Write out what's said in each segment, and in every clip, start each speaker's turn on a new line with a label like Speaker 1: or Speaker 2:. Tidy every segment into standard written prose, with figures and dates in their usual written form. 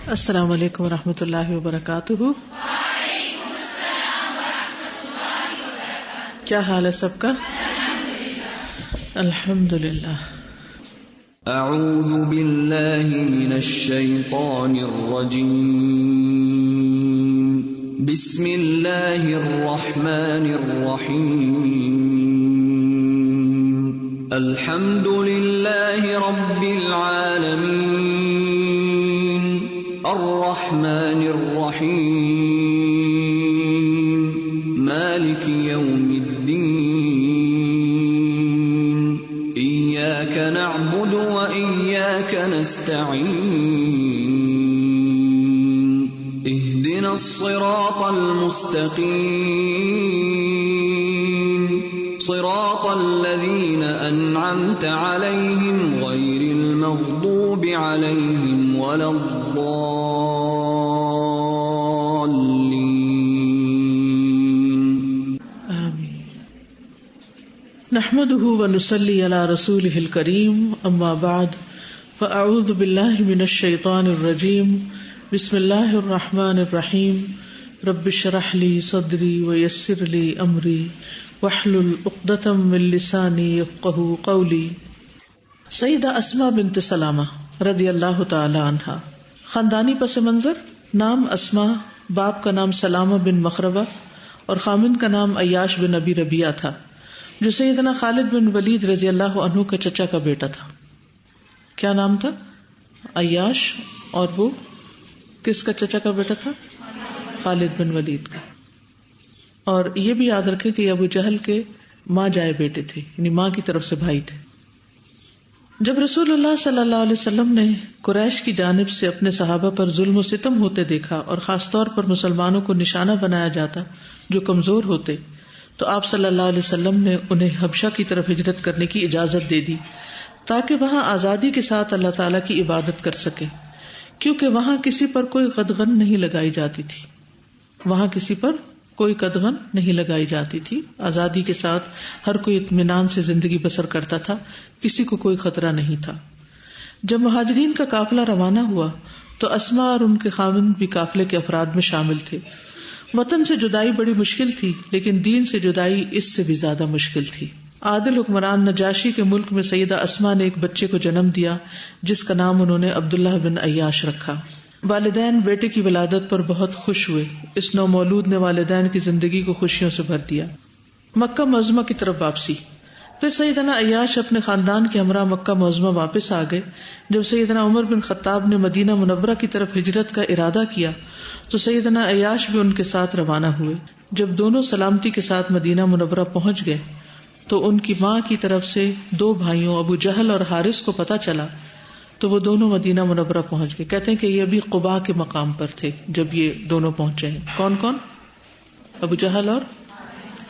Speaker 1: السلام علیکم ورحمۃ اللہ وبرکاتہ۔ کیا حال ہے سب کا؟ الحمدللہ۔
Speaker 2: اعوذ باللہ من الشیطان الرجیم، بسم اللہ الرحمن الرحیم، الحمد للہ رب العالمین، الرحمن الرحیم، مالک یوم الدین، ایاک نعبد وإیاک نستعین، اہدنا الصراط المستقیم، صراط الذین انعمت علیہم غیر المغضوب علیہم ولا الضالین،
Speaker 1: آمین۔ نحمده ونصلی علی رسولہ الکریم، اما بعد فاعوذ باللہ من الشیطان الرجیم، بسم اللہ الرحمن الرحیم، رب اشرح لی صدری ویسر لی امری واحلل عقدۃ من لسانی یفقہوا قولی۔ سیدہ اسماء بنت سلامہ رضی اللہ تعالی عنہا، خاندانی پس منظر، نام اسماء، باپ کا نام سلامہ بن مخربہ اور خامند کا نام عیاش بن ابی ربیعہ تھا، جو سیدنا خالد بن ولید رضی اللہ عنہ کا چچا کا بیٹا تھا۔ کیا نام تھا؟ عیاش، اور وہ کس کا چچا کا بیٹا تھا؟ خالد بن ولید کا۔ اور یہ بھی یاد رکھیں کہ ابو جہل کے ماں جائے بیٹے تھے، یعنی ماں کی طرف سے بھائی تھے۔ جب رسول اللہ صلی اللہ علیہ وسلم نے قریش کی جانب سے اپنے صحابہ پر ظلم و ستم ہوتے دیکھا اور خاص طور پر مسلمانوں کو نشانہ بنایا جاتا جو کمزور ہوتے، تو آپ صلی اللہ علیہ وسلم نے انہیں حبشہ کی طرف ہجرت کرنے کی اجازت دے دی تاکہ وہاں آزادی کے ساتھ اللہ تعالیٰ کی عبادت کر سکے، کیونکہ وہاں کسی پر کوئی قدغن نہیں لگائی جاتی تھی۔ وہاں کسی پر کوئی قدغن نہیں لگائی جاتی تھی، آزادی کے ساتھ ہر کوئی اطمینان سے زندگی بسر کرتا تھا، کسی کو کوئی خطرہ نہیں تھا۔ جب مہاجرین کا قافلہ روانہ ہوا تو اسماء اور ان کے خاوند بھی قافلے کے افراد میں شامل تھے۔ وطن سے جدائی بڑی مشکل تھی، لیکن دین سے جدائی اس سے بھی زیادہ مشکل تھی۔ عادل حکمران نجاشی کے ملک میں سیدہ اسماء نے ایک بچے کو جنم دیا جس کا نام انہوں نے عبداللہ بن عیاش رکھا۔ والدین بیٹے کی ولادت پر بہت خوش ہوئے۔ اس نومولود نے والدین کی زندگی کو خوشیوں سے بھر دیا۔ مکہ معظمہ کی طرف واپسی۔ پھر سیدنا عیاش اپنے خاندان کے ہمراہ مکہ معظمہ واپس آ گئے۔ جب سیدنا عمر بن خطاب نے مدینہ منورہ کی طرف ہجرت کا ارادہ کیا تو سیدنا عیاش بھی ان کے ساتھ روانہ ہوئے۔ جب دونوں سلامتی کے ساتھ مدینہ منورہ پہنچ گئے تو ان کی ماں کی طرف سے دو بھائیوں ابو جہل اور حارث کو پتہ چلا تو وہ دونوں مدینہ منورہ پہنچ گئے۔ کہتے ہیں کہ یہ ابھی قباء کے مقام پر تھے جب یہ دونوں پہنچے ہیں۔ کون کون؟ ابو جہل اور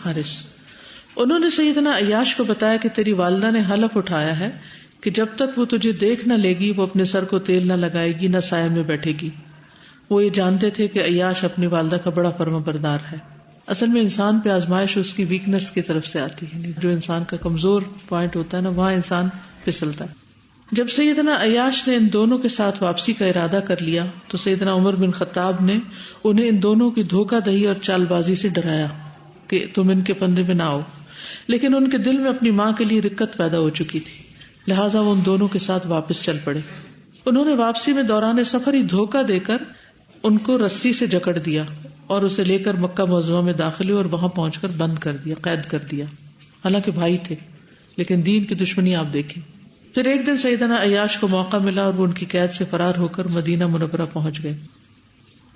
Speaker 1: حارث۔ انہوں نے سیدنا عیاش کو بتایا کہ تیری والدہ نے حلف اٹھایا ہے کہ جب تک وہ تجھے دیکھ نہ لے گی وہ اپنے سر کو تیل نہ لگائے گی، نہ سایہ میں بیٹھے گی۔ وہ یہ جانتے تھے کہ عیاش اپنی والدہ کا بڑا فرما بردار ہے۔ اصل میں انسان پہ آزمائش اس کی ویکنس کی طرف سے آتی ہے، جو انسان کا کمزور پوائنٹ ہوتا ہے نا، وہاں انسان پھسلتا ہے۔ جب سیدنا عیاش نے ان دونوں کے ساتھ واپسی کا ارادہ کر لیا تو سیدنا عمر بن خطاب نے انہیں ان دونوں کی دھوکہ دہی اور چال بازی سے ڈرایا کہ تم ان کے پندے میں نہ آؤ، لیکن ان کے دل میں اپنی ماں کے لیے رقت پیدا ہو چکی تھی، لہٰذا وہ ان دونوں کے ساتھ واپس چل پڑے۔ انہوں نے واپسی میں دوران سفر ہی دھوکہ دے کر ان کو رسی سے جکڑ دیا اور اسے لے کر مکہ معظمہ میں داخل ہوئے اور وہاں پہنچ کر بند کر دیا، قید کر دیا۔ حالانکہ بھائی تھے، لیکن دین کی دشمنی آپ دیکھیں۔ پھر ایک دن سیدنا عیاش کو موقع ملا اور وہ ان کی قید سے فرار ہو کر مدینہ منورہ پہنچ گئے۔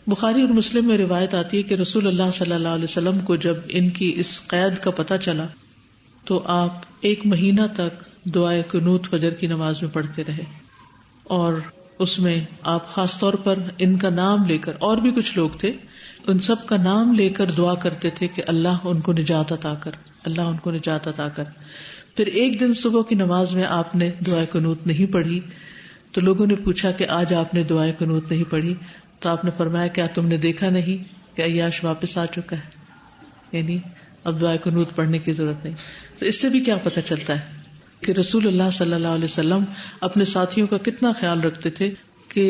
Speaker 1: بخاری اور مسلم میں روایت آتی ہے کہ رسول اللہ صلی اللہ علیہ وسلم کو جب ان کی اس قید کا پتہ چلا تو آپ 1 مہینہ تک دعائے قنوت فجر کی نماز میں پڑھتے رہے، اور اس میں آپ خاص طور پر ان کا نام لے کر، اور بھی کچھ لوگ تھے، ان سب کا نام لے کر دعا کرتے تھے کہ اللہ ان کو نجات عطا کر، اللہ ان کو نجات عطا کر۔ پھر ایک دن صبح کی نماز میں آپ نے دعائے قنوت نہیں پڑھی تو لوگوں نے پوچھا کہ آج آپ نے دعائے قنوت نہیں پڑھی، تو آپ نے فرمایا کیا تم نے دیکھا نہیں کہ عیاش واپس آ چکا ہے، یعنی اب دعائے قنوت پڑھنے کی ضرورت نہیں۔ تو اس سے بھی کیا پتہ چلتا ہے کہ رسول اللہ صلی اللہ علیہ وسلم اپنے ساتھیوں کا کتنا خیال رکھتے تھے کہ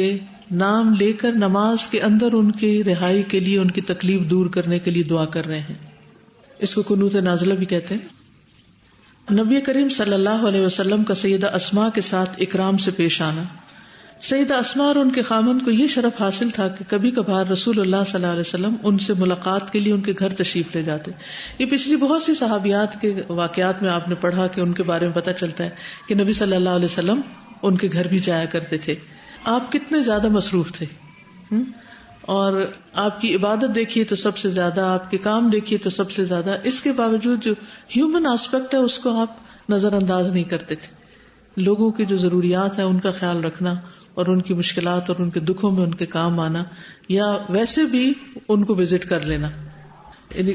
Speaker 1: نام لے کر نماز کے اندر ان کی رہائی کے لیے، ان کی تکلیف دور کرنے کے لیے دعا کر رہے ہیں. اس کو قنوت نازلہ بھی کہتے ہیں. نبی کریم صلی اللہ علیہ وسلم کا سیدہ اسماء کے ساتھ اکرام سے پیش آنا. سیدہ اسماء اور ان کے خاوند کو یہ شرف حاصل تھا کہ کبھی کبھار رسول اللہ صلی اللہ علیہ وسلم ان سے ملاقات کے لیے ان کے گھر تشریف لے جاتے. یہ پچھلی بہت سی صحابیات کے واقعات میں آپ نے پڑھا کہ ان کے بارے میں پتہ چلتا ہے کہ نبی صلی اللہ علیہ وسلم ان کے گھر بھی جایا کرتے تھے. آپ کتنے زیادہ مصروف تھے، اور آپ کی عبادت دیکھیے تو سب سے زیادہ، آپ کے کام دیکھیے تو سب سے زیادہ. اس کے باوجود جو ہیومن آسپیکٹ ہے اس کو آپ نظر انداز نہیں کرتے تھے. لوگوں کی جو ضروریات ہیں ان کا خیال رکھنا، اور ان کی مشکلات اور ان کے دکھوں میں ان کے کام آنا، یا ویسے بھی ان کو وزٹ کر لینا،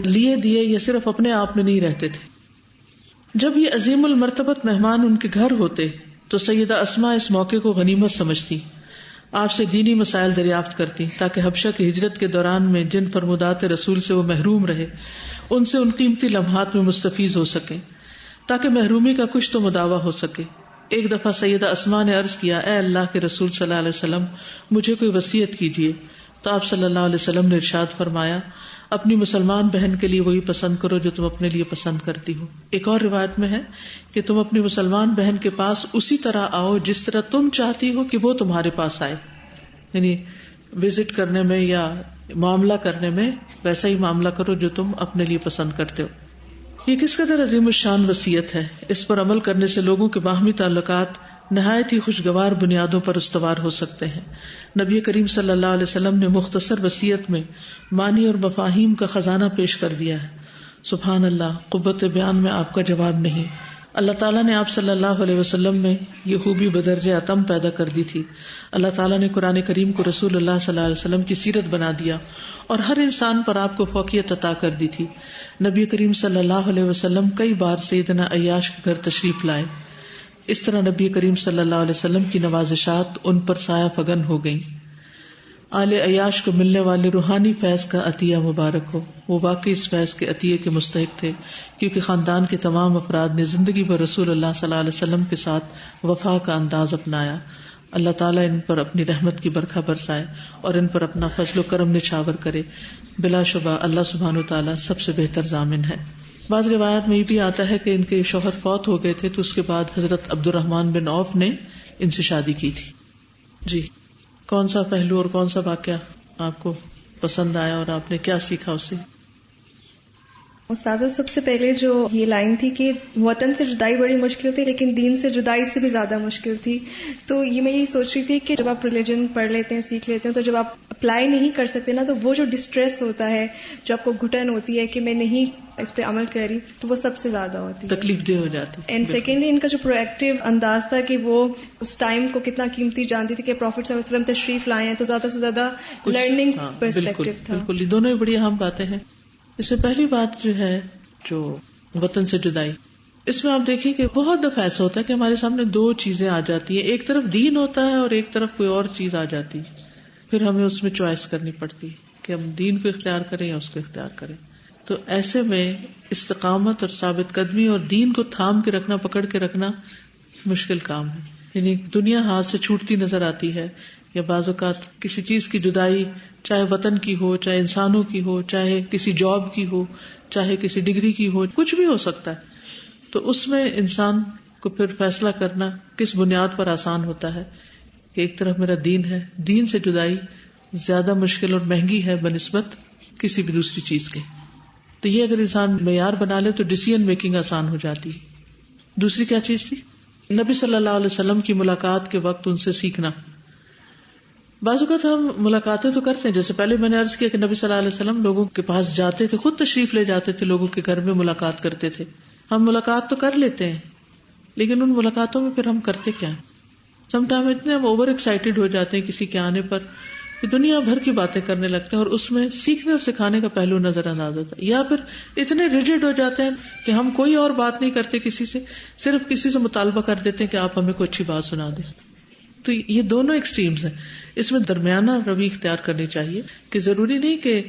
Speaker 1: لیے دیے یا صرف اپنے آپ میں نہیں رہتے تھے. جب یہ عظیم المرتبت مہمان ان کے گھر ہوتے تو سیدہ اسماء اس موقع کو غنیمت سمجھتی، آپ سے دینی مسائل دریافت کرتی تاکہ حبشہ کی ہجرت کے دوران میں جن فرمودات رسول سے وہ محروم رہے ان سے ان قیمتی لمحات میں مستفیض ہو سکیں، تاکہ محرومی کا کچھ تو مداوع ہو سکے. ایک دفعہ سیدہ اسماء نے عرض کیا، اے اللہ کے رسول صلی اللہ علیہ وسلم، مجھے کوئی وصیت کیجیے. تو آپ صلی اللہ علیہ وسلم نے ارشاد فرمایا، اپنی مسلمان بہن کے لیے وہی پسند کرو جو تم اپنے لیے پسند کرتی ہو. ایک اور روایت میں ہے کہ تم اپنی مسلمان بہن کے پاس اسی طرح آؤ جس طرح تم چاہتی ہو کہ وہ تمہارے پاس آئے. یعنی وزٹ کرنے میں یا معاملہ کرنے میں ویسا ہی معاملہ کرو جو تم اپنے لیے پسند کرتے ہو. یہ کس قدر عظیم الشان وصیت ہے. اس پر عمل کرنے سے لوگوں کے باہمی تعلقات نہایت ہی خوشگوار بنیادوں پر استوار ہو سکتے ہیں. نبی کریم صلی اللہ علیہ وسلم نے مختصر وصیت میں معنی اور مفاہیم کا خزانہ پیش کر دیا ہے. سبحان اللہ، قوت بیان میں آپ کا جواب نہیں. اللہ تعالیٰ نے آپ صلی اللہ علیہ وسلم میں یہ خوبی بدرجہ اتم پیدا کر دی تھی. اللہ تعالیٰ نے قرآن کریم کو رسول اللہ صلی اللہ علیہ وسلم کی سیرت بنا دیا اور ہر انسان پر آپ کو فوقیت عطا کر دی تھی. نبی کریم صلی اللہ علیہ وسلم کئی بار سیدنا عیاش کے گھر تشریف لائے. اس طرح نبی کریم صلی اللہ علیہ وسلم کی نوازشات ان پر سایہ فگن ہو گئیں. آل عیاش کو ملنے والے روحانی فیض کا عطیہ مبارک ہو. وہ واقعی اس فیض کے عطیے کے مستحق تھے، کیونکہ خاندان کے تمام افراد نے زندگی بھر رسول اللہ صلی اللہ علیہ وسلم کے ساتھ وفا کا انداز اپنایا. اللہ تعالیٰ ان پر اپنی رحمت کی برکھا برسائے اور ان پر اپنا فضل و کرم نچھاور کرے. بلا شبہ اللہ سبحانہ وتعالیٰ سب سے بہتر ضامن ہے. بعض روایات میں یہ بھی آتا ہے کہ ان کے شوہر فوت ہو گئے تھے تو اس کے بعد حضرت عبد الرحمن بن عوف نے ان سے شادی کی تھی. جی، کون سا پہلو اور کون سا واقعہ آپ کو پسند آیا اور آپ نے کیا سیکھا اسے؟
Speaker 3: استاذہ، سب سے پہلے جو یہ لائن تھی کہ وطن سے جدائی بڑی مشکل تھی لیکن دین سے جدائی سے بھی زیادہ مشکل تھی، تو یہ میں یہی سوچ رہی تھی کہ جب آپ ریلیجن پڑھ لیتے ہیں، سیکھ لیتے ہیں، تو جب آپ اپلائی نہیں کر سکتے نا، تو وہ جو ڈسٹریس ہوتا ہے، جو آپ کو گھٹن ہوتی ہے کہ میں نہیں اس پہ عمل کر رہی، تو وہ سب سے زیادہ ہوتی ہے،
Speaker 1: تکلیف دہ ہو جاتی.
Speaker 3: اینڈ سیکنڈلی ان کا جو پرو ایکٹیو انداز تھا کہ وہ اس ٹائم کو کتنا قیمتی جانتی تھی کہ پروفٹ صلی اللہ علیہ وسلم تشریف لائے ہیں، تو زیادہ سے زیادہ لرننگ پرسپیکٹو تھا.
Speaker 1: بالکل، یہ دونوں بڑی اہم باتیں ہیں. اس سے پہلی بات جو ہے جو وطن سے جدائی، اس میں آپ دیکھیں کہ بہت دفعہ ایسا ہوتا ہے کہ ہمارے سامنے دو چیزیں آ جاتی ہیں. ایک طرف دین ہوتا ہے اور ایک طرف کوئی اور چیز آ جاتی ہے. پھر ہمیں اس میں چوائس کرنی پڑتی ہے کہ ہم دین کو اختیار کریں یا اس کو اختیار کریں. تو ایسے میں استقامت اور ثابت قدمی اور دین کو تھام کے رکھنا، پکڑ کے رکھنا مشکل کام ہے. یعنی دنیا ہاتھ سے چھوٹتی نظر آتی ہے، یا بعض اوقات کسی چیز کی جدائی، چاہے وطن کی ہو، چاہے انسانوں کی ہو، چاہے کسی جاب کی ہو، چاہے کسی ڈگری کی ہو، کچھ بھی ہو سکتا ہے. تو اس میں انسان کو پھر فیصلہ کرنا کس بنیاد پر آسان ہوتا ہے کہ ایک طرف میرا دین ہے. دین سے جدائی زیادہ مشکل اور مہنگی ہے بنسبت کسی بھی دوسری چیز کے. تو یہ اگر انسان معیار بنا لے تو ڈیسیژن میکنگ آسان ہو جاتی. دوسری کیا چیز تھی؟ نبی صلی اللہ علیہ وسلم کی ملاقات کے وقت ان سے سیکھنا. بعض اوقات ہم ملاقاتیں تو کرتے ہیں، جیسے پہلے میں نے عرض کیا کہ نبی صلی اللہ علیہ وسلم لوگوں کے پاس جاتے تھے، خود تشریف لے جاتے تھے، لوگوں کے گھر میں ملاقات کرتے تھے. ہم ملاقات تو کر لیتے ہیں لیکن ان ملاقاتوں میں پھر ہم کرتے کیا ہیں؟ سم ٹائم اتنے ہم اوور ایکسائٹیڈ ہو جاتے ہیں کسی کے آنے پر کہ دنیا بھر کی باتیں کرنے لگتے ہیں اور اس میں سیکھنے اور سکھانے کا پہلو نظر انداز ہوتا ہے. یا پھر اتنے ریجڈ ہو جاتے ہیں کہ ہم کوئی اور بات نہیں کرتے کسی سے، صرف کسی سے مطالبہ کر دیتے ہیں کہ آپ ہمیں کوئی اچھی بات سنا دیں. تو یہ دونوں ایکسٹریمز ہیں. اس میں درمیانہ روی اختیار کرنی چاہیے کہ ضروری نہیں کہ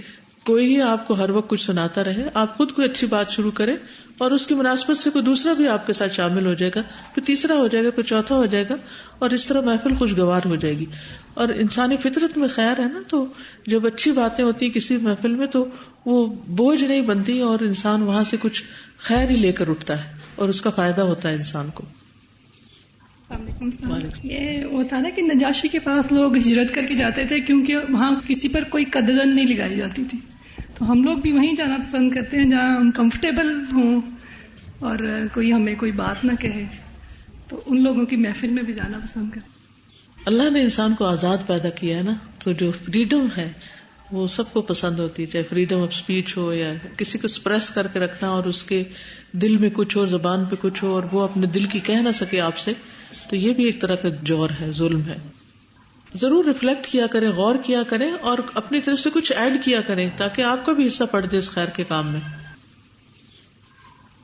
Speaker 1: کوئی ہی آپ کو ہر وقت کچھ سناتا رہے. آپ خود کوئی اچھی بات شروع کریں اور اس کی مناسبت سے کوئی دوسرا بھی آپ کے ساتھ شامل ہو جائے گا, پھر تیسرا ہو جائے گا, پھر چوتھا ہو جائے گا, اور اس طرح محفل خوشگوار ہو جائے گی. اور انسانی فطرت میں خیر ہے نا, تو جب اچھی باتیں ہوتی ہیں کسی محفل میں تو وہ بوجھ نہیں بنتی, اور انسان وہاں سے کچھ خیر ہی لے کر اٹھتا ہے اور اس کا فائدہ ہوتا ہے انسان کو.
Speaker 4: یہ ہوتا نا کہ نجاشی کے پاس لوگ ہجرت کر کے جاتے تھے کیونکہ وہاں کسی پر کوئی قدغن نہیں لگائی جاتی تھی, تو ہم لوگ بھی وہیں جانا پسند کرتے ہیں جہاں ہم کمفرٹیبل ہوں اور کوئی ہمیں کوئی بات نہ کہے, تو ان لوگوں کی محفل میں بھی جانا پسند کرتے.
Speaker 1: اللہ نے انسان کو آزاد پیدا کیا ہے نا, تو جو فریڈم ہے وہ سب کو پسند ہوتی ہے, چاہے فریڈم آف اسپیچ ہو یا کسی کو ایکسپریس کر کے رکھنا اور اس کے دل میں کچھ ہو, زبان پہ کچھ ہو, اور وہ اپنے دل کی کہہ نہ سکے آپ سے, تو یہ بھی ایک طرح کا جور ہے, ظلم ہے. ضرور ریفلیکٹ کیا کریں, غور کیا کریں, اور اپنی طرف سے کچھ ایڈ کیا کریں تاکہ آپ کا بھی حصہ پڑ جائے اس خیر کے کام میں.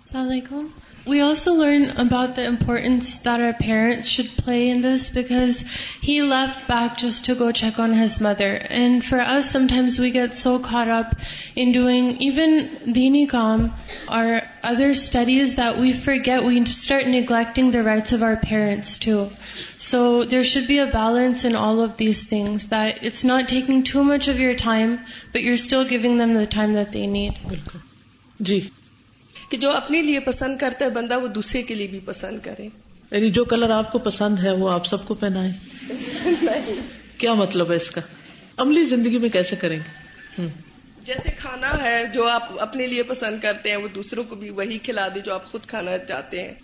Speaker 5: السلام علیکم. We also learn about the importance that our parents should play in this, because he left back just to go check on his mother. And for us, sometimes we get so caught up in doing even deeni kaam or other studies that we forget, we start neglecting the rights of our parents too. So there should be a balance in all of these things, that it's not taking too much of your time, but you're still giving them the time that they need.
Speaker 1: جی,
Speaker 6: کہ جو اپنے لیے پسند کرتا ہے بندہ وہ دوسرے کے لیے بھی پسند کرے.
Speaker 1: یعنی جو کلر آپ کو پسند ہے وہ آپ سب کو پہنائیں.
Speaker 6: نہیں,
Speaker 1: کیا مطلب ہے اس کا؟ عملی زندگی میں کیسے کریں گے؟
Speaker 6: جیسے کھانا ہے جو آپ اپنے لیے پسند کرتے ہیں وہ دوسروں کو بھی وہی کھلا دے جو آپ خود کھانا چاہتے ہیں.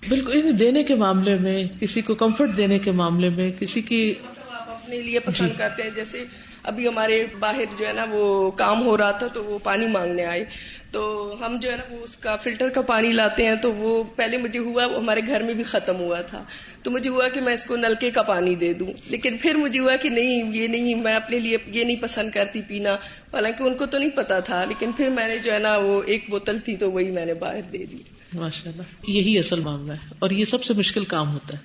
Speaker 1: بالکل, دینے کے معاملے میں, کسی کو کمفرٹ دینے کے معاملے میں, کسی کی
Speaker 6: آپ اپنے لیے پسند کرتے ہیں. جیسے ابھی ہمارے باہر جو ہے نا وہ کام ہو رہا تھا تو وہ پانی مانگنے آئے, تو ہم جو ہے نا وہ اس کا فلٹر کا پانی لاتے ہیں, تو وہ پہلے مجھے ہوا وہ ہمارے گھر میں بھی ختم ہوا تھا, تو مجھے ہوا کہ میں اس کو نلکے کا پانی دے دوں, لیکن پھر مجھے ہوا کہ نہیں, یہ نہیں, میں اپنے لیے یہ نہیں پسند کرتی پینا, حالانکہ ان کو تو نہیں پتا تھا, لیکن پھر میں نے جو ہے نا وہ ایک بوتل تھی تو وہی میں نے باہر دے دی.
Speaker 1: ماشاء اللہ, یہی اصل معاملہ ہے اور یہ سب سے مشکل کام ہوتا ہے.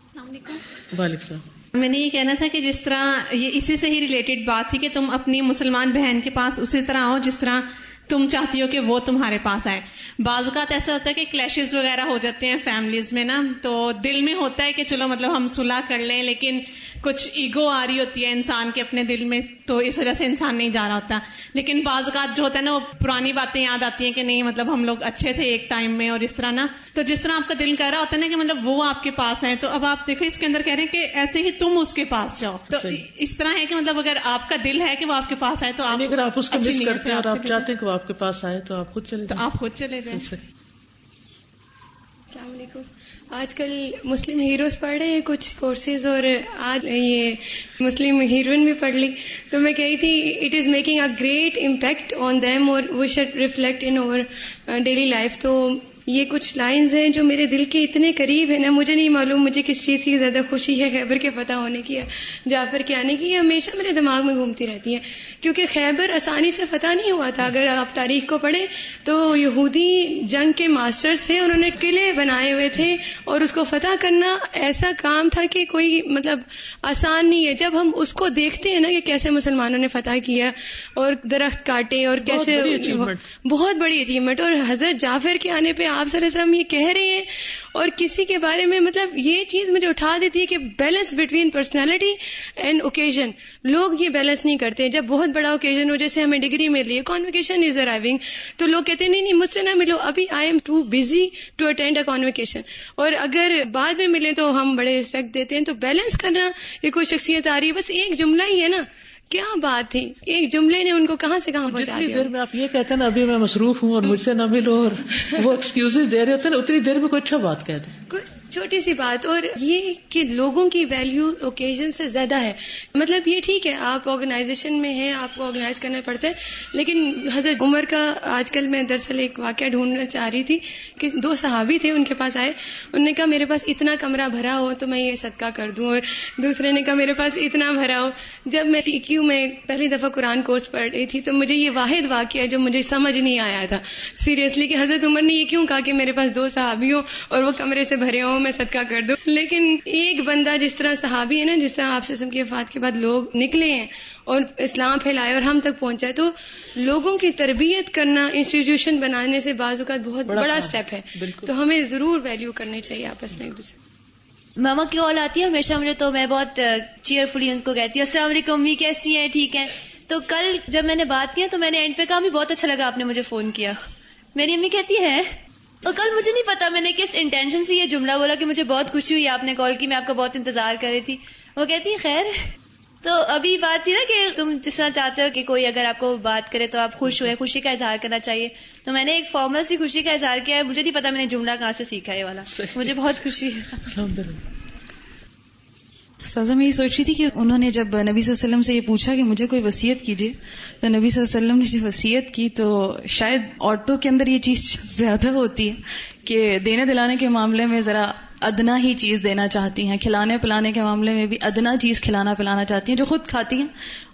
Speaker 7: السلام علیکم.
Speaker 1: وعلیکم السلام.
Speaker 7: میں نے یہ کہنا تھا کہ جس طرح یہ اسی سے ہی ریلیٹڈ بات تھی کہ تم اپنی مسلمان بہن کے پاس اسی طرح آؤ جس طرح تم چاہتی ہو کہ وہ تمہارے پاس آئے. بعض اوقات ایسا ہوتا ہے کہ کلیشز وغیرہ ہو جاتے ہیں فیملیز میں نا, تو دل میں ہوتا ہے کہ چلو مطلب ہم صلح کر لیں, لیکن کچھ ایگو آ رہی ہوتی ہے انسان کے اپنے دل میں, تو اس وجہ سے انسان نہیں جا رہا ہوتا. لیکن بعض اوقات جو ہوتا ہے نا وہ پرانی باتیں یاد آتی ہیں کہ نہیں مطلب ہم لوگ اچھے تھے ایک ٹائم میں, اور اس طرح نا, تو جس طرح آپ کا دل کر رہا ہوتا ہے نا کہ مطلب وہ آپ کے پاس ہیں, تو اب آپ دیکھو اس کے اندر کہہ رہے ہیں کہ ایسے ہی تم اس کے پاس جاؤ, تو اس طرح ہے کہ مطلب اگر آپ کا دل ہے کہ وہ آپ کے پاس آئے, تو آپ
Speaker 1: اگر آپ اس کو مس کرتے ہیں اور آپ چاہتے ہیں کہ وہ آپ کے پاس آئے تو آپ خود چلے جائیں.
Speaker 7: تو آپ خود چلے جائیں.
Speaker 3: السلام علیکم. آج کل مسلم ہیروز پڑھ رہے ہیں کچھ کورسز, اور آج یہ مسلم ہیروئن بھی پڑھ لی, تو میں کہی تھی it is making a great impact on them, اور we should reflect in our daily life. تو یہ کچھ لائنز ہیں جو میرے دل کے اتنے قریب ہیں نا, مجھے نہیں معلوم مجھے کس چیز کی زیادہ خوشی ہے, خیبر کے فتح ہونے کی یا جعفر کے آنے کی, یہ ہمیشہ میرے دماغ میں گھومتی رہتی ہیں, کیونکہ خیبر آسانی سے فتح نہیں ہوا تھا. اگر آپ تاریخ کو پڑھیں تو یہودی جنگ کے ماسٹرز تھے, انہوں نے قلعے بنائے ہوئے تھے, اور اس کو فتح کرنا ایسا کام تھا کہ کوئی مطلب آسان نہیں ہے. جب ہم اس کو دیکھتے ہیں نا کہ کیسے مسلمانوں نے فتح کیا اور درخت کاٹے, اور کیسے بہت بڑی اچیومنٹ, اور حضرت جعفر کے آنے پہ آپ صلی اللہ علیہ وسلم یہ کہہ رہے ہیں, اور کسی کے بارے میں مطلب یہ چیز مجھے اٹھا دیتی ہے کہ balance between personality and occasion. لوگ یہ بیلنس نہیں کرتے. جب بہت بڑا اوکیزن ہو, جیسے ہمیں ڈگری مل رہی ہے, کانویکیشن از ارائیونگ, تو لوگ کہتے ہیں نہیں مجھ سے نہ ملو, ابھی I am too busy to attend a convocation, اور اگر بعد میں ملے تو ہم بڑے ریسپیکٹ دیتے ہیں. تو بیلنس کرنا, یہ کوئی شخصیت آ رہی ہے, بس ایک جملہ ہی ہے نا, کیا بات تھی, ایک جملے نے ان کو کہاں سے کہاں پہنچا دیا.
Speaker 1: جتنی دیر میں آپ یہ کہتے ہیں نا ابھی میں مصروف ہوں اور مجھ سے نہ ملو, اور وہ ایکسکیوزز دے رہے ہوتے ہیں نا, اتنی دیر میں کوئی اچھا بات کہہ دیں,
Speaker 3: چھوٹی سی بات. اور یہ کہ لوگوں کی ویلیو اوکیزن سے زیادہ ہے. مطلب یہ ٹھیک ہے آپ آرگنائزیشن میں ہیں, آپ کو آرگنائز کرنا پڑتا ہے, لیکن حضرت عمر کا آج کل میں دراصل ایک واقعہ ڈھونڈنا چاہ رہی تھی کہ 2 صحابی تھے, ان کے پاس آئے, انہوں نے کہا میرے پاس اتنا کمرہ بھرا ہو تو میں یہ صدقہ کر دوں, اور دوسرے نے کہا میرے پاس اتنا بھرا ہو. جب میں TQ میں پہلی دفعہ قرآن کورس پڑھ رہی تھی تو مجھے یہ واحد واقعہ جو مجھے سمجھ نہیں آیا تھا سیریسلی, کہ حضرت عمر نے یہ کیوں کہا کہ میرے پاس 2 صحابی ہوں اور وہ کمرے سے بھرے ہوں,
Speaker 8: ہو میں صدقہ کر دوں. لیکن ایک بندہ جس طرح صحابی ہے نا، جس طرح آپ سے کی وفات کے بعد لوگ نکلے ہیں اور اسلام پھیلائے اور ہم تک پہنچا ہے، تو لوگوں کی تربیت کرنا انسٹیٹیوشن بنانے سے بعض اوقات بہت بڑا اسٹیپ ہے. تو ہمیں ضرور ویلیو کرنی چاہیے آپس میں ایک دوسرے.
Speaker 9: ماما کی کال آتی ہے ہمیشہ مجھے، تو میں بہت چیئرفلی ان کو کہتی ہوں السلام علیکم امی، کیسی ہیں؟ ٹھیک ہے. تو کل جب میں نے بات کی تو میں نے اینڈ پہ کہا بہت اچھا لگا آپ نے مجھے فون کیا. میری امی کہتی ہے، اور کل مجھے نہیں پتا میں نے کس انٹینشن سے یہ جملہ بولا کہ مجھے بہت خوشی ہوئی آپ نے کال کی، میں آپ کا بہت انتظار کر رہی تھی. وہ کہتی ہے خیر. تو ابھی بات تھی نا کہ تم جس طرح چاہتے ہو کہ کوئی اگر آپ کو بات کرے تو آپ خوش ہوئے، خوشی کا اظہار کرنا چاہیے. تو میں نے ایک فارمل سی خوشی کا اظہار کیا ہے. مجھے نہیں پتا میں نے جملہ کہاں سے سیکھا ہے والا، مجھے بہت خوشی ہے.
Speaker 10: سازا میں یہ سوچ رہی تھی کہ انہوں نے جب نبی صلی اللہ علیہ وسلم سے یہ پوچھا کہ مجھے کوئی وصیت کیجیے، تو نبی صلی اللہ علیہ وسلم نے جو وصیت کی، تو شاید عورتوں کے اندر یہ چیز زیادہ ہوتی ہے کہ دینے دلانے کے معاملے میں ذرا ادنا ہی چیز دینا چاہتی ہیں، کھلانے پلانے کے معاملے میں بھی ادنا چیز کھلانا پلانا چاہتی ہیں، جو خود کھاتی ہیں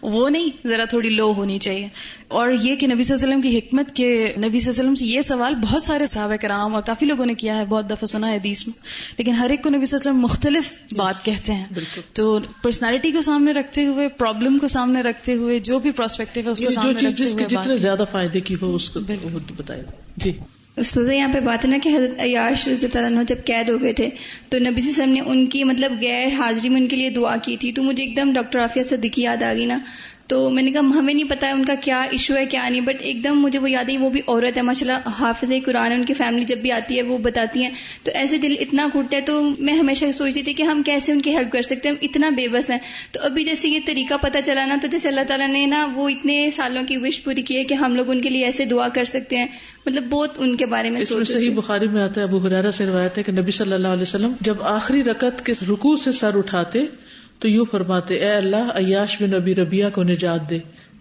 Speaker 10: وہ نہیں، ذرا تھوڑی لو ہونی چاہیے. اور یہ کہ نبی صلی اللہ علیہ وسلم کی حکمت کہ نبی صلی اللہ علیہ وسلم سے یہ سوال بہت سارے صحابہ کرام اور کافی لوگوں نے کیا ہے، بہت دفعہ سنا ہے حدیث میں، لیکن ہر ایک کو نبی صلی اللہ علیہ وسلم مختلف بات کہتے ہیں. تو پرسنالٹی کو سامنے رکھتے ہوئے، پرابلم کو سامنے رکھتے ہوئے، جو بھی پرسپیکٹو ہے اس کو سامنے رکھتے ہوئے، جس کے
Speaker 1: جتنے زیادہ فائدے کی ہو اس کو بتائیں. جی
Speaker 11: استاد یہاں پہ بات ہے نا کہ حضرت عیاش رضی اللہ عنہ جب قید ہو گئے تھے تو نبی صلی اللہ علیہ وسلم نے ان کی غیر حاضری میں ان کے لیے دعا کی تھی. تو مجھے ایک دم ڈاکٹر عافیہ صدیقی یاد آ گئی نا. تو میں نے کہا ہمیں نہیں پتا ان کا کیا ایشو ہے کیا نہیں، بٹ ایک دم مجھے وہ یاد ہے، وہ بھی عورت ہے ماشاءاللہ، حافظ قرآن ہے، ان کی فیملی جب بھی آتی ہے وہ بتاتی ہیں، تو ایسے دل اتنا گھٹتا ہے. تو میں ہمیشہ سوچتی تھی کہ ہم کیسے ان کی ہیلپ کر سکتے ہیں، ہم اتنا بے بس ہیں. تو ابھی جیسے یہ طریقہ پتہ چلا نا، تو جیسے اللہ تعالیٰ نے نا وہ اتنے سالوں کی وش پوری کی ہے کہ ہم لوگ ان کے لیے ایسے دعا کر سکتے ہیں. بہت ان کے بارے میں
Speaker 1: اس میں صحیح بخاری میں آتا ہے، ابو ہریرہ سے روایت ہے کہ نبی صلی اللہ علیہ وسلم جب آخری رکعت کے رکوع سے سر اٹھاتے تو یوں فرماتے، اے اللہ عیاش بن ابی ربیعہ کو نجات دے،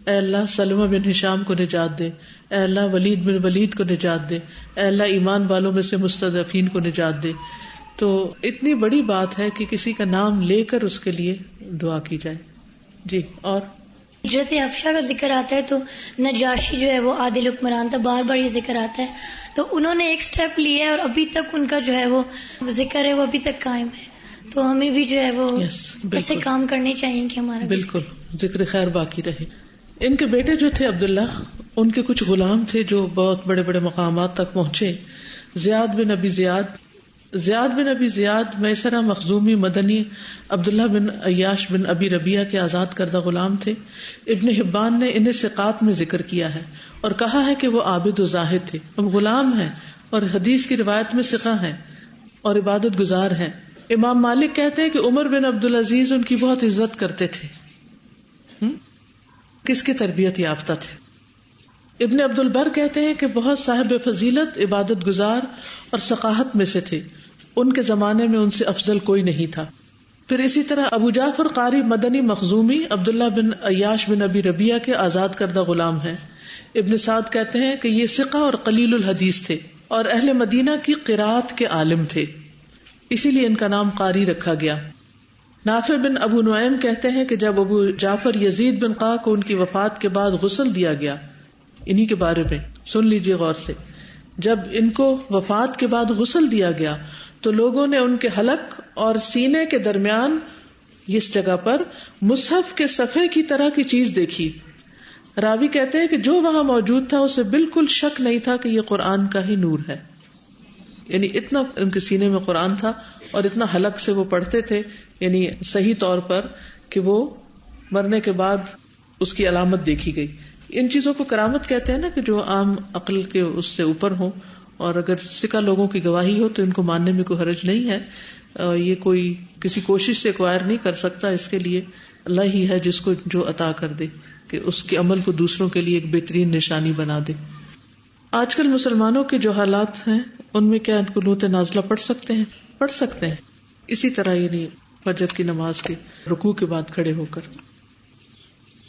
Speaker 1: اے اللہ سلمہ بن ہشام کو نجات دے، اے اللہ ولید بن ولید کو نجات دے، اے اللہ ایمان والوں میں سے مستضعفین کو نجات دے. تو اتنی بڑی بات ہے کہ کسی کا نام لے کر اس کے لیے دعا کی جائے. جی اور
Speaker 12: ہجرت حبشہ کا ذکر آتا ہے تو نجاشی جو ہے وہ عادل حکمران تھا، بار بار یہ ذکر آتا ہے. تو انہوں نے ایک سٹیپ لیا ہے اور ابھی تک ان کا جو ہے وہ ذکر ہے وہ ابھی تک قائم ہے. تو ہمیں بھی جو ہے وہ ایسے کام کرنے چاہیے کہ ہمارا
Speaker 1: بالکل ذکر خیر باقی رہے. ان کے بیٹے جو تھے عبداللہ، ان کے کچھ غلام تھے جو بہت بڑے بڑے مقامات تک پہنچے. زیاد بن ابی زیاد میسرہ مخزومی مدنی عبداللہ بن عیاش بن ابی ربیعہ کے آزاد کردہ غلام تھے. ابن حبان نے انہیں ثقات میں ذکر کیا ہے اور کہا ہے کہ وہ عابد و زاہد تھے. ہم غلام ہیں اور حدیث کی روایت میں ثقہ ہیں اور عبادت گزار ہیں. امام مالک کہتے ہیں کہ عمر بن عبدالعزیز ان کی بہت عزت کرتے تھے. کس کی تربیت یافتہ تھے. ابن عبد البر کہتے ہیں کہ بہت صاحب فضیلت، عبادت گزار اور ثقافت میں سے تھے. ان کے زمانے میں ان سے افضل کوئی نہیں تھا. پھر اسی طرح ابو جعفر قاری مدنی مخزومی عبداللہ بن عیاش بن ابی ربیعہ کے آزاد کردہ غلام ہیں. ابن سعد کہتے ہیں کہ یہ ثقہ اور قلیل الحدیث تھے اور اہل مدینہ کی قراءت کے عالم تھے، اسی لیے ان کا نام قاری رکھا گیا. نافع بن ابو نعیم کہتے ہیں کہ جب ابو جعفر یزید بن قاء کو ان کی وفات کے بعد غسل دیا گیا، انہی کے بارے میں سن لیجیے غور سے، جب ان کو وفات کے بعد غسل دیا گیا تو لوگوں نے ان کے حلق اور سینے کے درمیان اس جگہ پر مصحف کے صفحے کی طرح کی چیز دیکھی. راوی کہتے ہیں کہ جو وہاں موجود تھا اسے بالکل شک نہیں تھا کہ یہ قرآن کا ہی نور ہے. یعنی اتنا ان کے سینے میں قرآن تھا اور اتنا حلق سے وہ پڑھتے تھے، یعنی صحیح طور پر کہ وہ مرنے کے بعد اس کی علامت دیکھی گئی. ان چیزوں کو کرامت کہتے ہیں نا، کہ جو عام عقل کے اس سے اوپر ہوں، اور اگر سکہ لوگوں کی گواہی ہو تو ان کو ماننے میں کوئی حرج نہیں ہے. یہ کوئی کسی کوشش سے ایکوائر نہیں کر سکتا، اس کے لیے اللہ ہی ہے جس کو جو عطا کر دے کہ اس کے عمل کو دوسروں کے لیے ایک بہترین نشانی بنا دے. آج کل مسلمانوں کے جو حالات ہیں ان میں کیا قنوت نازلہ پڑھ سکتے ہیں؟ پڑھ سکتے ہیں. اسی طرح یعنی فجر کی نماز کے رکوع کے بعد کھڑے ہو کر.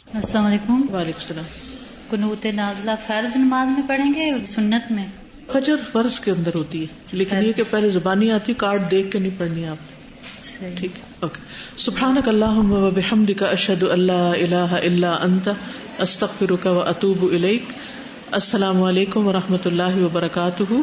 Speaker 13: السلام علیکم.
Speaker 1: وعلیکم السلام.
Speaker 13: قنوت نازلہ فرض نماز میں پڑھیں گے سنت میں؟
Speaker 1: فجر فرض کے اندر ہوتی ہے، لیکن یہ کہ پہلے زبانی آتی، کارڈ دیکھ کے نہیں پڑھنی آپ. ٹھیک ہے، اوکے. سبحانک اللہم و بحمدک، اشہد ان لا الہ الا انت، استغفرک و اتوب الیک. السلام علیکم و رحمۃ اللہ وبرکاتہ.